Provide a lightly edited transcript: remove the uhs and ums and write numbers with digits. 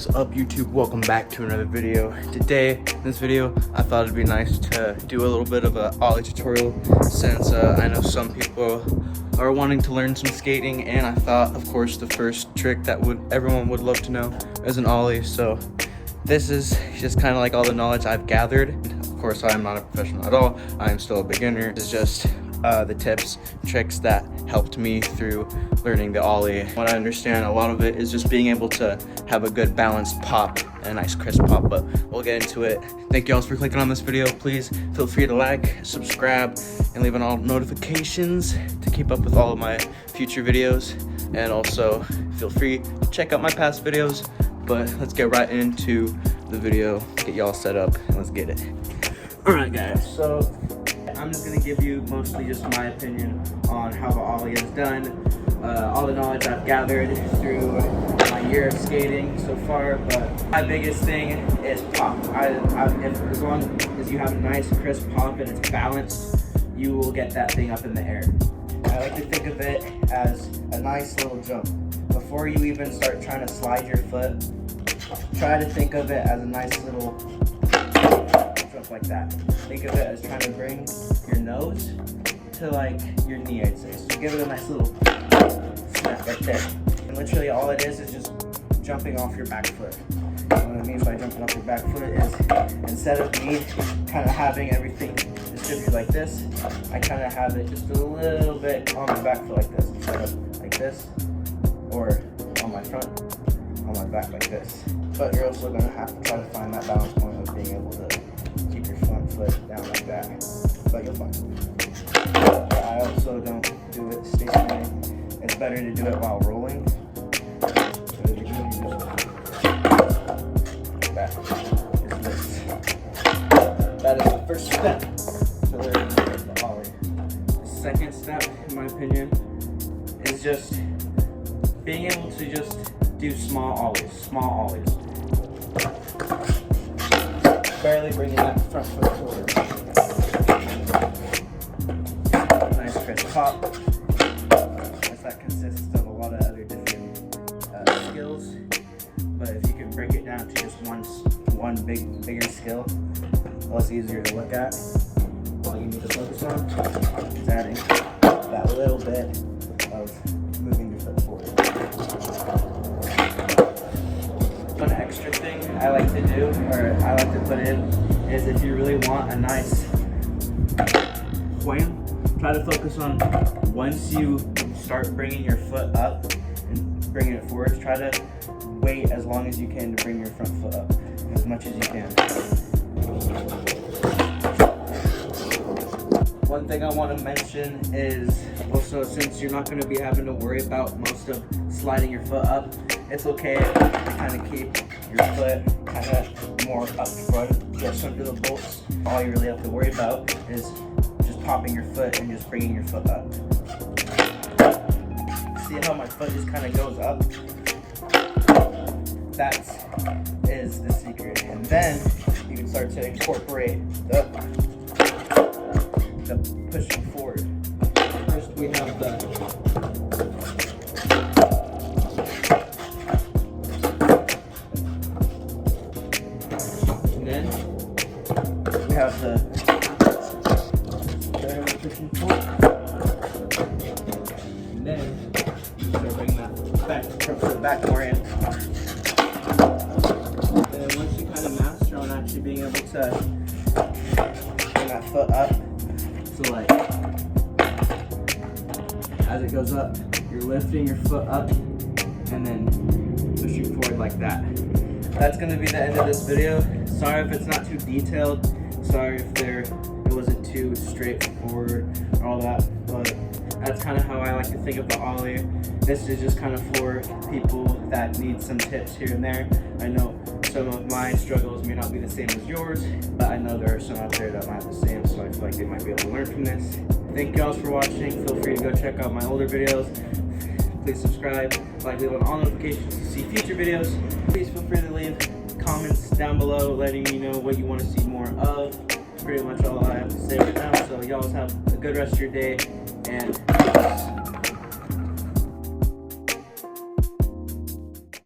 What's up YouTube, welcome back to another video. Today, in this video, I thought it'd be nice to do a little bit of an Ollie tutorial since I know some people are wanting to learn some skating, and I thought, of course, the first trick that everyone would love to know is an Ollie. So this is just kind of like all the knowledge I've gathered. Of course, I am not a professional at all. I am still a beginner. It's just the tips, tricks that helped me through learning the Ollie. What I understand, a lot of it is just being able to have a good balanced pop and a nice crisp pop, but we'll get into it. Thank you all for clicking on this video. Please feel free to like, subscribe, and leave on all notifications to keep up with all of my future videos. And also feel free to check out my past videos, but let's get right into the video, get y'all set up, and let's get it. All right guys, so I'm just gonna give you mostly just my opinion on how the Ollie is done, all the knowledge I've gathered through my year of skating so far. But my biggest thing is pop. As long as you have a nice crisp pop and it's balanced, you will get that thing up in the air. I like to think of it as a nice little jump. Before you even start trying to slide your foot, try to think of it as a nice little jump like that. Think of it as trying to bring your nose to like your knee, I'd say. So give it a nice little snap right there. And literally all it is just jumping off your back foot. And what I mean by jumping off your back foot is, instead of me kind of having everything distributed like this, I kind of have it just a little bit on my back foot like this, instead of like this, or on my front, on my back like this. But you're also going to have to try to find that balance point of being able to keep your front foot down like that, but you'll find it. But I also don't do it stationary. It's better to do it while rolling. So if you just that is the first step to learning the Ollie. The second step, in my opinion, is just being able to just do small ollies. Barely bringing that front foot forward. Nice crisp pop. That consists of a lot of other different skills, but if you can break it down to just one bigger skill, less easier to look at. All you need to focus on is adding that little bit of moving your foot forward. One extra thing I like to do, or I like to put in, is if you really want a nice wham, try to focus on once you start bringing your foot up and bringing it forward, try to wait as long as you can to bring your front foot up, as much as you can. One thing I want to mention is also, since you're not going to be having to worry about most of sliding your foot up, it's okay to kind of keep your foot kind of more up front, just under the bolts. All you really have to worry about is just popping your foot and just bringing your foot up. See how my foot just kind of goes up? That is the secret. And then you can start to incorporate the pushing forward. First we have and then we have the pushing forward. And then so bring that back more in. And then once you kind of master on actually being able to bring that foot up, so like as it goes up, you're lifting your foot up and then pushing forward like that. That's gonna be the end of this video. Sorry if it's not too detailed. Sorry if it wasn't too straightforward or all that, but that's kind of how I like to think of the Ollie. This is just kind of for people that need some tips here and there. I know some of my struggles may not be the same as yours, but I know there are some out there that might have the same, so I feel like they might be able to learn from this. Thank you all for watching. Feel free to go check out my older videos. Please subscribe, leave on all notifications to see future videos. Please feel free to leave comments down below letting me know what you want to see more of. That's pretty much all I have to say right now, so y'all have a good rest of your day, and peace.